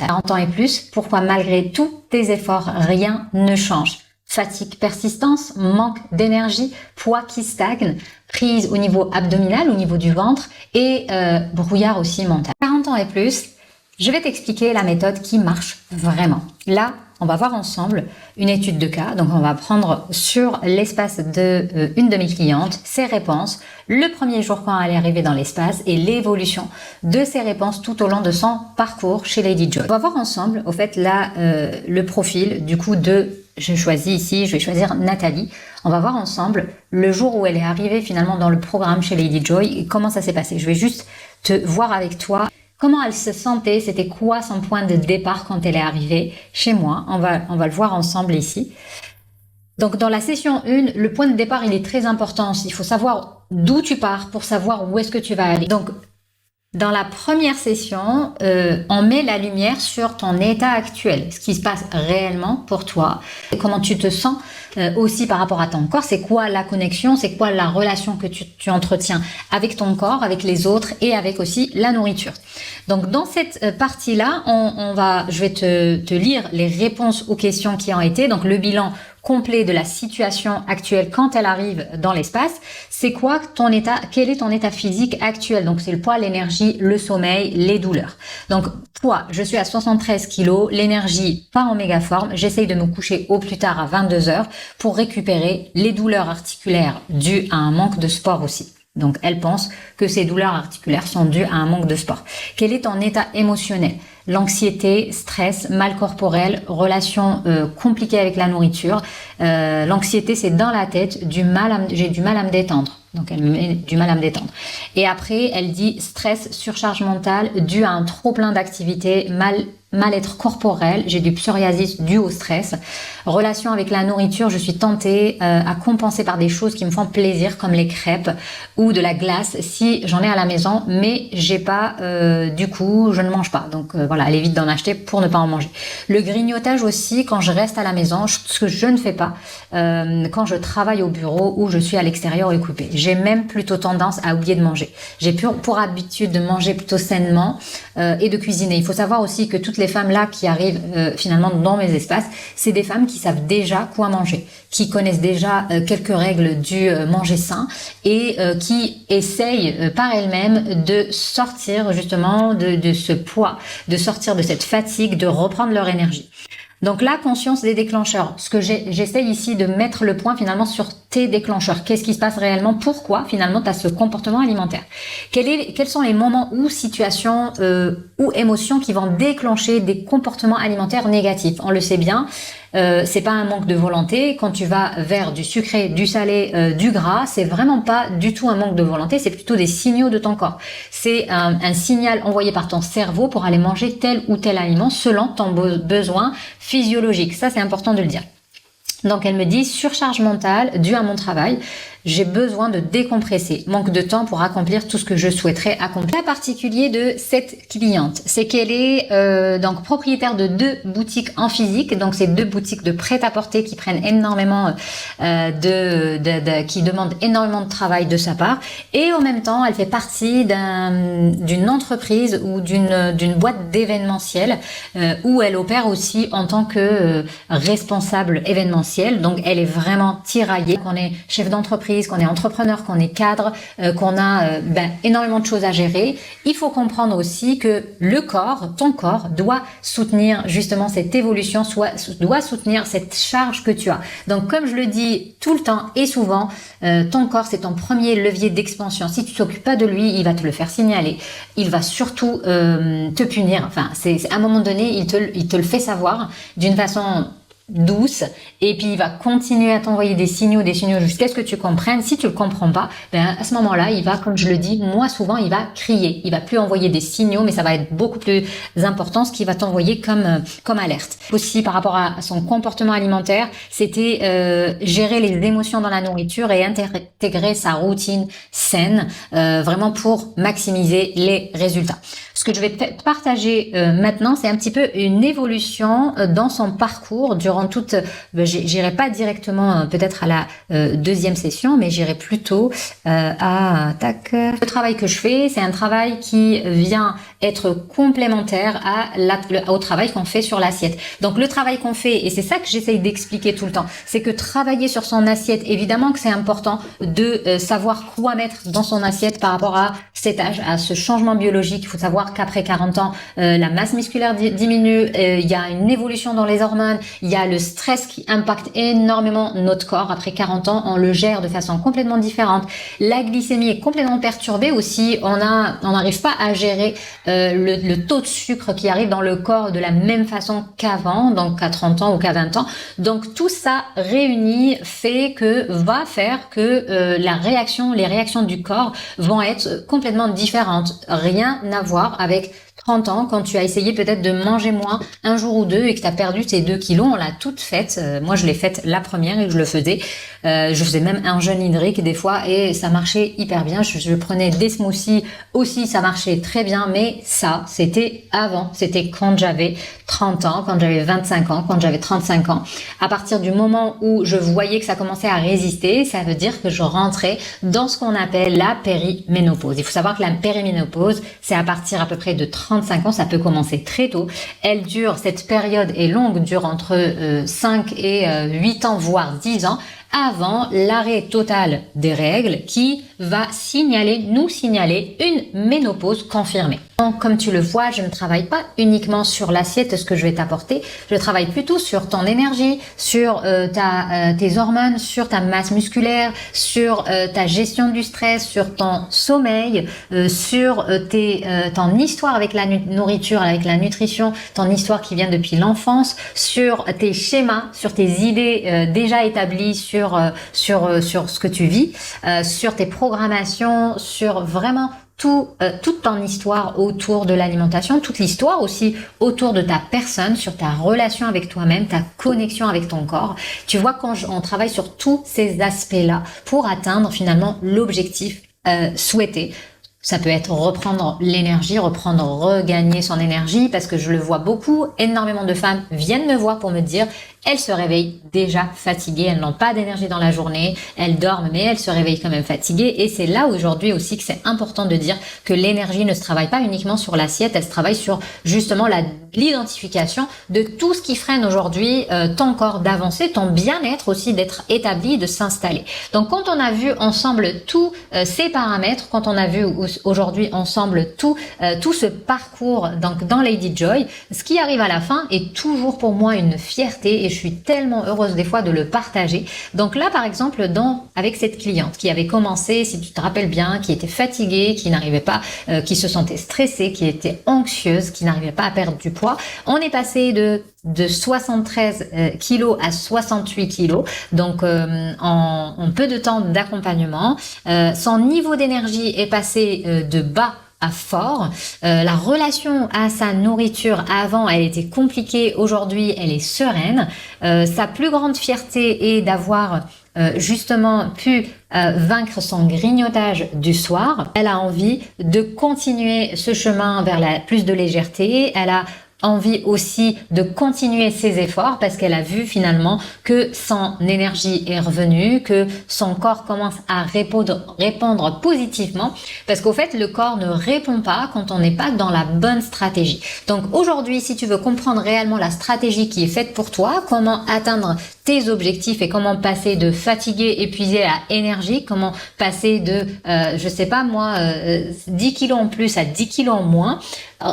40 ans et plus, pourquoi malgré tous tes efforts, rien ne change? Fatigue, persistance, manque d'énergie, poids qui stagne, prise au niveau abdominal, au niveau du ventre et brouillard aussi mental. 40 ans et plus, je vais t'expliquer la méthode qui marche vraiment. Là, on va voir ensemble une étude de cas. Donc, on va prendre sur l'espace de une de mes clientes ses réponses, le premier jour quand elle est arrivée dans l'espace et l'évolution de ses réponses tout au long de son parcours chez Lady Joy. On va voir ensemble, au fait, là, le profil du coup je choisis ici, je vais choisir Nathalie. On va voir ensemble le jour où elle est arrivée finalement dans le programme chez Lady Joy et comment ça s'est passé. Je vais juste te voir avec toi comment elle se sentait, c'était quoi son point de départ quand elle est arrivée chez moi. On va le voir ensemble ici. Donc dans la session 1, le point de départ il est très important. Il faut savoir d'où tu pars pour savoir où est-ce que tu vas aller. Donc dans la première session, on met la lumière sur ton état actuel, ce qui se passe réellement pour toi, comment tu te sens aussi par rapport à ton corps, c'est quoi la connexion, c'est quoi la relation que tu entretiens avec ton corps, avec les autres et avec aussi la nourriture. Donc dans cette partie-là, je vais te lire les réponses aux questions qui ont été, donc le bilan complet de la situation actuelle quand elle arrive dans l'espace. C'est quoi ton état, quel est ton état physique actuel? Donc c'est le poids, l'énergie, le sommeil, les douleurs. Donc poids, je suis à 73 kilos, l'énergie pas en méga forme, j'essaye de me coucher au plus tard à 22 heures pour récupérer les douleurs articulaires dues à un manque de sport aussi. Donc elle pense que ces douleurs articulaires sont dues à un manque de sport. Quel est ton état émotionnel? L'anxiété, stress, mal corporel, relations compliquées avec la nourriture. L'anxiété, c'est dans la tête, j'ai du mal à me détendre. Donc elle me met du mal à me détendre. Et après, elle dit stress, surcharge mentale, dû à un trop plein d'activités, mal-être corporel, j'ai du psoriasis dû au stress. Relation avec la nourriture, je suis tentée à compenser par des choses qui me font plaisir, comme les crêpes ou de la glace, si j'en ai à la maison, mais j'ai pas, du coup, je ne mange pas. Donc voilà, elle évite d'en acheter pour ne pas en manger. Le grignotage aussi, quand je reste à la maison, ce que je ne fais pas quand je travaille au bureau ou je suis à l'extérieur occupée. J'ai même plutôt tendance à oublier de manger. J'ai pour habitude de manger plutôt sainement et de cuisiner. Il faut savoir aussi que toutes les femmes là qui arrivent finalement dans mes espaces, c'est des femmes qui savent déjà quoi manger, qui connaissent déjà quelques règles du manger sain et qui essayent par elles-mêmes de sortir justement de ce poids, de sortir de cette fatigue, de reprendre leur énergie. Donc la conscience des déclencheurs, ce que j'essaye ici de mettre le point finalement sur tes déclencheurs. Qu'est-ce qui se passe réellement? Pourquoi finalement tu as ce comportement alimentaire? Quels sont les moments ou situations ou émotions qui vont déclencher des comportements alimentaires négatifs? On le sait bien, c'est pas un manque de volonté. Quand tu vas vers du sucré, du salé, du gras, c'est vraiment pas du tout un manque de volonté, c'est plutôt des signaux de ton corps. C'est un signal envoyé par ton cerveau pour aller manger tel ou tel aliment selon ton besoin physiologique. Ça, c'est important de le dire. Donc elle me dit surcharge mentale due à mon travail, j'ai besoin de décompresser, manque de temps pour accomplir tout ce que je souhaiterais accomplir. Le particulier de cette cliente, c'est qu'elle est donc propriétaire de 2 boutiques en physique, donc c'est 2 boutiques de prêt-à-porter qui prennent énormément qui demandent énormément de travail de sa part, et en même temps elle fait partie d'une entreprise ou d'une boîte d'événementiel où elle opère aussi en tant que responsable événementiel. Donc elle est vraiment tiraillée, qu'on est chef d'entreprise, qu'on est entrepreneur, qu'on est cadre, qu'on a énormément de choses à gérer. Il faut comprendre aussi que le corps, ton corps, doit soutenir justement cette évolution, doit soutenir cette charge que tu as. Donc comme je le dis tout le temps et souvent, ton corps c'est ton premier levier d'expansion. Si tu t'occupes pas de lui, il va te le faire signaler. Il va surtout te punir. Enfin, c'est à un moment donné, il te le fait savoir d'une façon douce, et puis il va continuer à t'envoyer des signaux jusqu'à ce que tu comprennes. Si tu le comprends pas, à ce moment-là, il va, comme je le dis, moi souvent, il va crier. Il va plus envoyer des signaux, mais ça va être beaucoup plus important ce qu'il va t'envoyer comme alerte. Aussi, par rapport à son comportement alimentaire, c'était gérer les émotions dans la nourriture et intégrer sa routine saine, vraiment pour maximiser les résultats. Ce que je vais te partager maintenant, c'est un petit peu une évolution dans son parcours durant durant toute, j'irai pas directement peut-être à la deuxième session, mais j'irai plutôt le travail que je fais, c'est un travail qui vient être complémentaire au travail qu'on fait sur l'assiette. Donc le travail qu'on fait, et c'est ça que j'essaye d'expliquer tout le temps, c'est que travailler sur son assiette, évidemment que c'est important de savoir quoi mettre dans son assiette par rapport à cet âge, à ce changement biologique. Il faut savoir qu'après 40 ans, la masse musculaire diminue, il y a une évolution dans les hormones, il y a le stress qui impacte énormément notre corps. Après 40 ans, on le gère de façon complètement différente. La glycémie est complètement perturbée aussi. On n'arrive pas à gérer le taux de sucre qui arrive dans le corps de la même façon qu'avant, donc qu'à 30 ans ou qu'à 20 ans. Donc tout ça réuni va faire que les réactions du corps vont être complètement différentes. Rien à voir avec 30 ans, quand tu as essayé peut-être de manger moins un jour ou deux et que tu as perdu tes 2 kilos, on l'a toute faite. Moi, je l'ai faite la première et je le faisais. Je faisais même un jeûne hydrique des fois et ça marchait hyper bien. Je prenais des smoothies aussi, ça marchait très bien. Mais ça, c'était avant. C'était quand j'avais 30 ans, quand j'avais 25 ans, quand j'avais 35 ans. À partir du moment où je voyais que ça commençait à résister, ça veut dire que je rentrais dans ce qu'on appelle la périménopause. Il faut savoir que la périménopause, c'est à partir à peu près de 35 ans, ça peut commencer très tôt. Cette période est longue, dure entre 5 et 8 ans, voire 10 ans, avant l'arrêt total des règles qui va nous signaler une ménopause confirmée. Donc, comme tu le vois, je ne travaille pas uniquement sur l'assiette, ce que je vais t'apporter, je travaille plutôt sur ton énergie, sur tes hormones, sur ta masse musculaire, sur ta gestion du stress, sur ton sommeil, sur ton histoire avec la nourriture, avec la nutrition, ton histoire qui vient depuis l'enfance, sur tes schémas, sur tes idées déjà établies, sur ce que tu vis, sur tes programmations, sur vraiment toute ton histoire autour de l'alimentation, toute l'histoire aussi autour de ta personne, sur ta relation avec toi-même, ta connexion avec ton corps. Tu vois, quand on travaille sur tous ces aspects-là pour atteindre finalement l'objectif souhaité. Ça peut être reprendre l'énergie, regagner son énergie, parce que je le vois beaucoup, énormément de femmes viennent me voir pour me dire elles se réveillent déjà fatiguées, elles n'ont pas d'énergie dans la journée, elles dorment mais elles se réveillent quand même fatiguées, et c'est là aujourd'hui aussi que c'est important de dire que l'énergie ne se travaille pas uniquement sur l'assiette, elle se travaille sur justement l'identification de tout ce qui freine aujourd'hui ton corps d'avancer, ton bien-être aussi d'être établi, de s'installer. Donc quand on a vu ensemble tous ces paramètres, quand on a vu aujourd'hui ensemble tout ce parcours donc dans Lady Joy, ce qui arrive à la fin est toujours pour moi une fierté, et je suis tellement heureuse des fois de le partager. Donc là par exemple avec cette cliente qui avait commencé, si tu te rappelles bien, qui était fatiguée, qui n'arrivait pas, qui se sentait stressée, qui était anxieuse, qui n'arrivait pas à perdre du poids, on est passé de 73 kilos à 68 kilos, donc en peu de temps d'accompagnement. Son niveau d'énergie est passé de bas à fort. La relation à sa nourriture, avant elle était compliquée, aujourd'hui elle est sereine. Sa plus grande fierté est d'avoir justement pu vaincre son grignotage du soir. Elle a envie de continuer ce chemin vers plus de légèreté. Elle a envie aussi de continuer ses efforts parce qu'elle a vu finalement que son énergie est revenue, que son corps commence à répondre positivement, parce qu'au fait le corps ne répond pas quand on n'est pas dans la bonne stratégie. Donc aujourd'hui, si tu veux comprendre réellement la stratégie qui est faite pour toi, comment atteindre tes objectifs et comment passer de fatigué, épuisé à énergique, comment passer de 10 kilos en plus à 10 kilos en moins,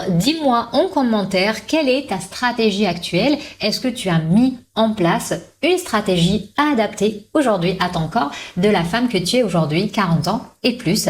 dis-moi en commentaire quelle est ta stratégie actuelle. Est-ce que tu as mis en place une stratégie adaptée aujourd'hui à ton corps, de la femme que tu es aujourd'hui, 40 ans et plus?